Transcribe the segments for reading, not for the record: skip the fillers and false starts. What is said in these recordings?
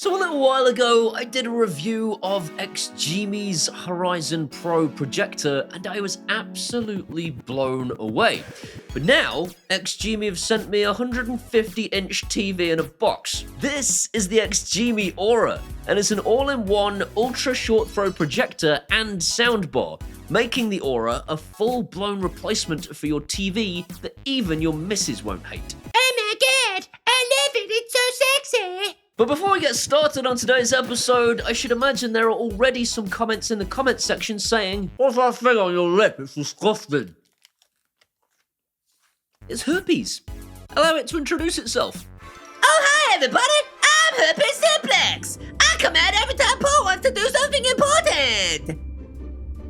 So a little while ago, I did a review of XGIMI's Horizon Pro projector, and I was absolutely blown away. But now, XGIMI have sent me a 150-inch TV in a box. This is the XGIMI Aura, and it's an all-in-one ultra-short-throw projector and soundbar, making the Aura a full-blown replacement for your TV that even your missus won't hate. Oh my god, I love it, it's so sexy! But before we get started on today's episode, I should imagine there are already some comments in the comment section saying, "What's that thing on your lip? It's disgusting." It's herpes. Allow it to introduce itself. Oh hi everybody, I'm Herpes Simplex! I come out every time Paul wants to do something important!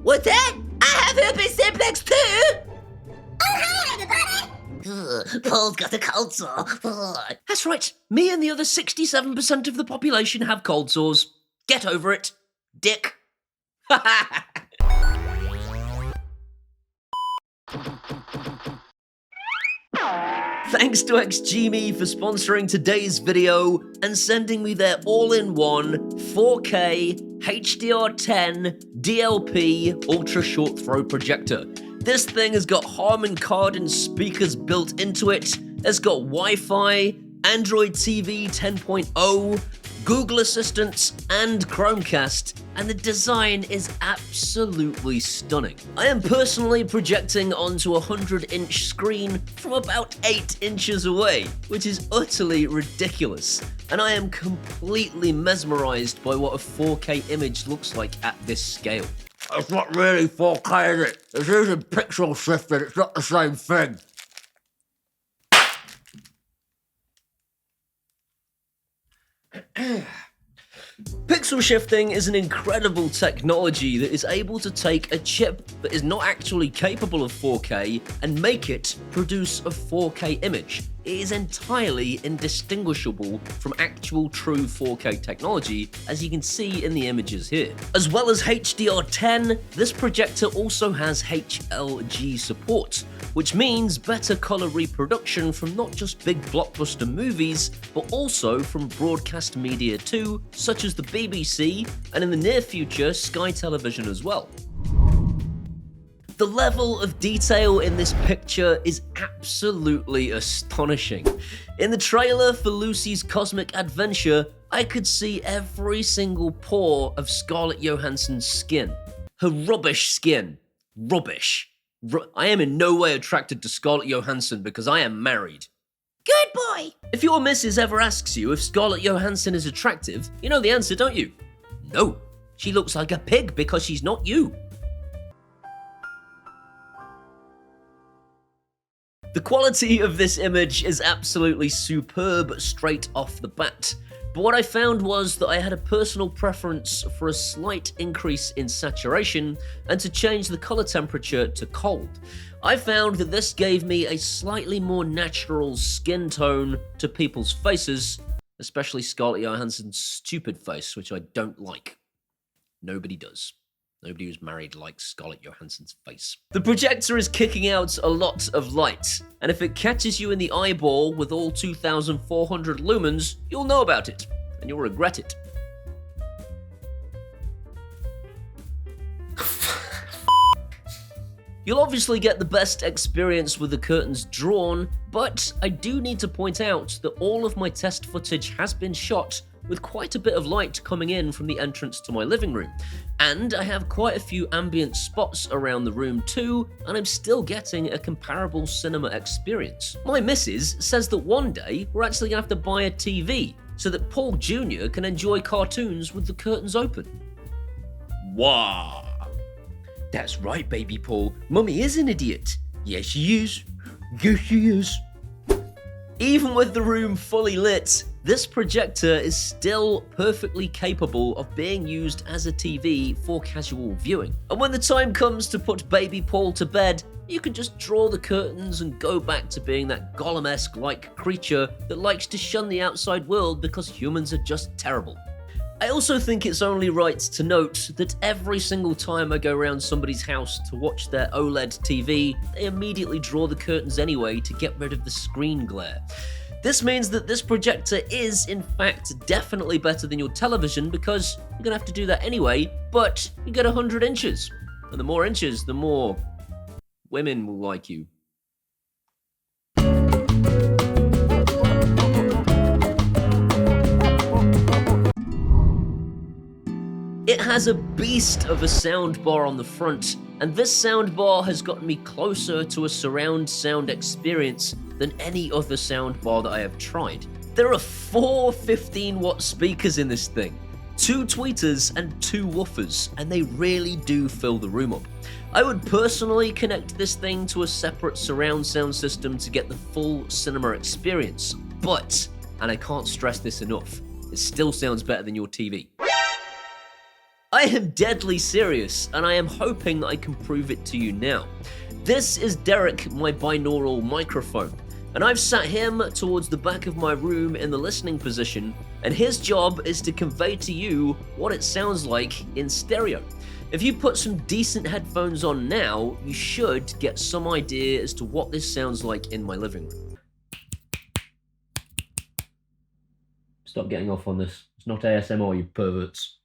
What's that? I have Herpes Simplex too! Oh hi everybody! Paul's got a cold sore. That's right, me and the other 67% of the population have cold sores. Get over it, dick. Thanks to XGIMI for sponsoring today's video and sending me their all-in-one 4K HDR10 DLP ultra short throw projector. This thing has got Harman Kardon speakers built into it, it's got Wi-Fi, Android TV 10.0, Google Assistant, and Chromecast, and the design is absolutely stunning. I am personally projecting onto a 100-inch screen from about 8 inches away, which is utterly ridiculous, and I am completely mesmerized by what a 4K image looks like at this scale. It's not really 4K, is it? It's using pixel shifting, it's not the same thing. Pixel shifting is an incredible technology that is able to take a chip that is not actually capable of 4K and make it produce a 4K image. It is entirely indistinguishable from actual true 4K technology, as you can see in the images here. As well as HDR10, this projector also has HLG support, which means better color reproduction from not just big blockbuster movies, but also from broadcast media too, such as the BBC, and in the near future, Sky Television as well. The level of detail in this picture is absolutely astonishing. In the trailer for Lucy's Cosmic Adventure, I could see every single pore of Scarlett Johansson's skin. Her rubbish skin. Rubbish. I am in no way attracted to Scarlett Johansson because I am married. Good boy! If your missus ever asks you if Scarlett Johansson is attractive, you know the answer, don't you? No. She looks like a pig because she's not you. The quality of this image is absolutely superb straight off the bat, but what I found was that I had a personal preference for a slight increase in saturation and to change the color temperature to cold. I found that this gave me a slightly more natural skin tone to people's faces, especially Scarlett Johansson's stupid face, which I don't like. Nobody does. Nobody who's married likes Scarlett Johansson's face. The projector is kicking out a lot of light, and if it catches you in the eyeball with all 2,400 lumens, you'll know about it, and you'll regret it. You'll obviously get the best experience with the curtains drawn, but I do need to point out that all of my test footage has been shot with quite a bit of light coming in from the entrance to my living room. And I have quite a few ambient spots around the room too, and I'm still getting a comparable cinema experience. My missus says that one day we're actually gonna have to buy a TV so that Paul Jr. can enjoy cartoons with the curtains open. Wow. That's right, baby Paul. Mummy is an idiot. Yes, she is. Yes, she is. Even with the room fully lit, this projector is still perfectly capable of being used as a TV for casual viewing. And when the time comes to put baby Paul to bed, you can just draw the curtains and go back to being that Gollum-esque-like creature that likes to shun the outside world because humans are just terrible. I also think it's only right to note that every single time I go around somebody's house to watch their OLED TV, they immediately draw the curtains anyway to get rid of the screen glare. This means that this projector is, in fact, definitely better than your television because you're gonna have to do that anyway, but you get 100 inches. And the more inches, the more women will like you. It has a beast of a soundbar on the front, and this soundbar has gotten me closer to a surround sound experience than any other soundbar that I have tried. There are 4 15-watt speakers in this thing, 2 tweeters and 2 woofers, and they really do fill the room up. I would personally connect this thing to a separate surround sound system to get the full cinema experience, but, and I can't stress this enough, it still sounds better than your TV. I am deadly serious, and I am hoping that I can prove it to you now. This is Derek, my binaural microphone, and I've sat him towards the back of my room in the listening position, and his job is to convey to you what it sounds like in stereo. If you put some decent headphones on now, you should get some idea as to what this sounds like in my living room. Stop getting off on this. It's not ASMR, you perverts.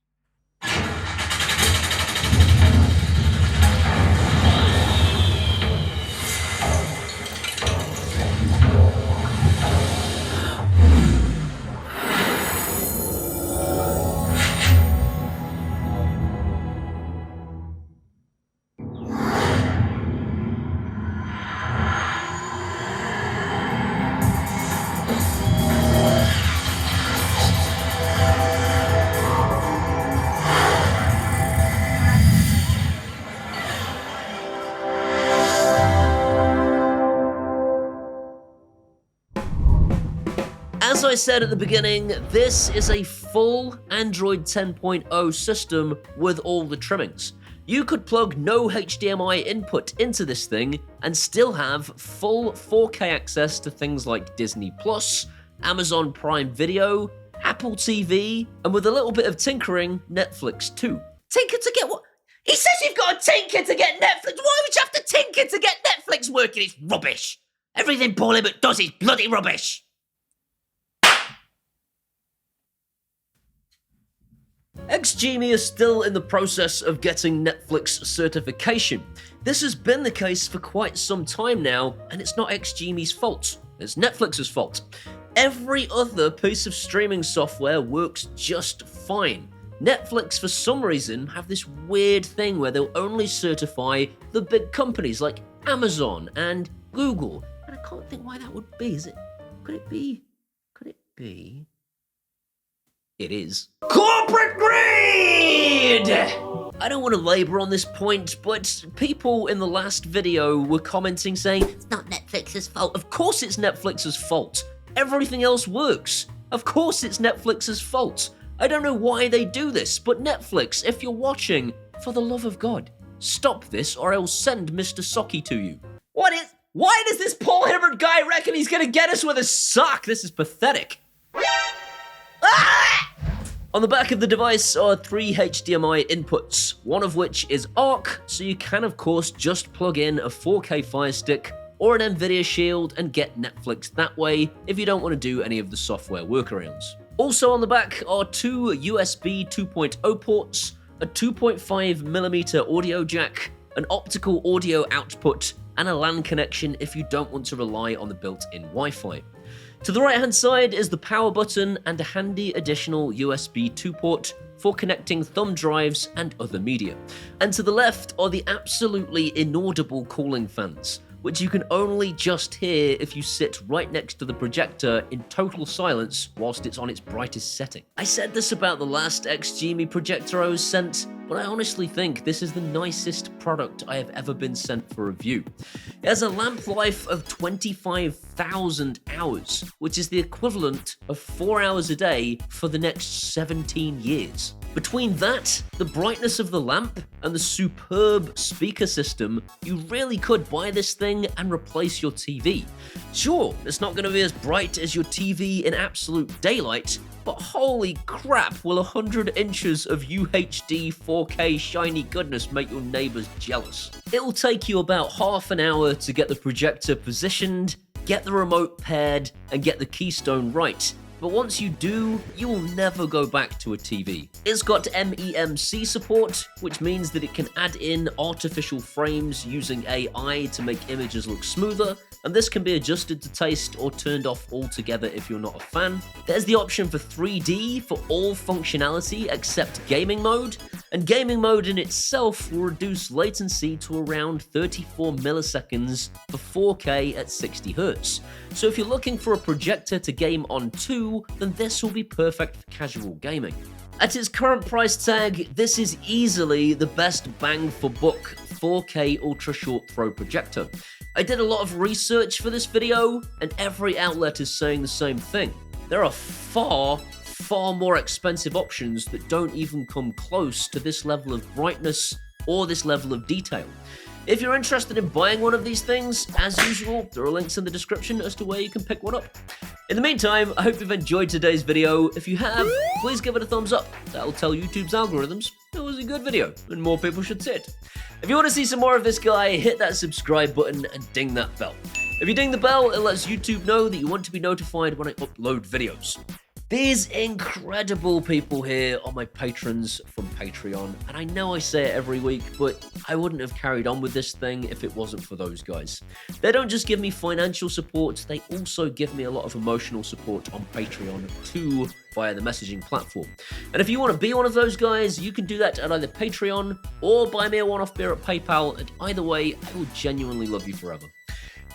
As I said at the beginning, this is a full Android 10.0 system with all the trimmings. You could plug no HDMI input into this thing and still have full 4K access to things like Disney+, Amazon Prime Video, Apple TV, and with a little bit of tinkering, Netflix too. Tinker to get what? He says you've got to tinker to get Netflix. Why would you have to tinker to get Netflix working? It's rubbish. Everything Paul Hibbert does is bloody rubbish. XGIMI is still in the process of getting Netflix certification. This has been the case for quite some time now, and it's not XGIMI's fault, it's Netflix's fault. Every other piece of streaming software works just fine. Netflix, for some reason, have this weird thing where they'll only certify the big companies like Amazon and Google, and I can't think why that would be. Is it? Could it be? Could it be? It is. Corporate greed! I don't want to labor on this point, but people in the last video were commenting saying, It's not Netflix's fault. of course it's Netflix's fault. Everything else works. Of course it's Netflix's fault. I don't know why they do this, but Netflix, if you're watching, for the love of God, stop this or I'll send Mr. Socky to you. Why does this Paul Hibbert guy reckon he's gonna get us with a sock? This is pathetic. On the back of the device are 3 HDMI inputs, one of which is ARC, so you can of course just plug in a 4K Fire Stick or an Nvidia Shield and get Netflix that way if you don't want to do any of the software workarounds. Also on the back are 2 USB 2.0 ports, a 2.5mm audio jack, an optical audio output, and a LAN connection if you don't want to rely on the built-in Wi-Fi. To the right hand side is the power button and a handy additional USB 2 port for connecting thumb drives and other media. And to the left are the absolutely inaudible cooling fans, which you can only just hear if you sit right next to the projector in total silence whilst it's on its brightest setting. I said this about the last XGIMI projector I was sent, but I honestly think this is the nicest product I have ever been sent for review. It has a lamp life of 25,000 hours, which is the equivalent of 4 hours a day for the next 17 years. Between that, the brightness of the lamp, and the superb speaker system, you really could buy this thing and replace your TV. Sure, it's not going to be as bright as your TV in absolute daylight, but holy crap, will 100 inches of UHD 4K shiny goodness make your neighbors jealous. It'll take you about half an hour to get the projector positioned, get the remote paired, and get the keystone right. But once you do, you will never go back to a TV. It's got MEMC support, which means that it can add in artificial frames using AI to make images look smoother, and this can be adjusted to taste or turned off altogether if you're not a fan. There's the option for 3D for all functionality except gaming mode, and gaming mode in itself will reduce latency to around 34 milliseconds for 4K at 60 Hz. So if you're looking for a projector to game on too, then this will be perfect for casual gaming. At its current price tag, this is easily the best bang for buck 4K ultra short throw projector. I did a lot of research for this video, and every outlet is saying the same thing. There are far more expensive options that don't even come close to this level of brightness or this level of detail. If you're interested in buying one of these things, as usual, there are links in the description as to where you can pick one up. In the meantime, I hope you've enjoyed today's video. If you have, please give it a thumbs up. That'll tell YouTube's algorithms it was a good video and more people should see it. If you want to see some more of this guy, hit that subscribe button and ding that bell. If you ding the bell, it lets YouTube know that you want to be notified when I upload videos. These incredible people here are my patrons from Patreon, and I know I say it every week, but I wouldn't have carried on with this thing if it wasn't for those guys. They don't just give me financial support, they also give me a lot of emotional support on Patreon too, via the messaging platform. And if you want to be one of those guys, you can do that at either Patreon or buy me a one-off beer at PayPal, and either way, I will genuinely love you forever.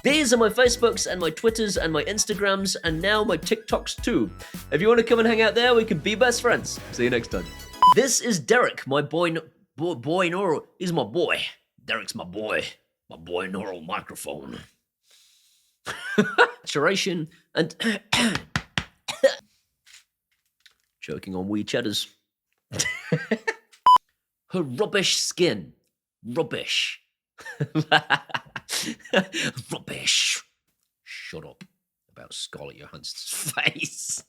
These are my Facebooks and my Twitters and my Instagrams and now my TikToks too. If you want to come and hang out there, we can be best friends. See you next time. This is Derek, my boy Neural. He's my boy. Derek's my boy Neural microphone. Saturation and choking on wee cheddars. Her rubbish skin. Rubbish. Rubbish. Shut up about Scarlett Johansson's face.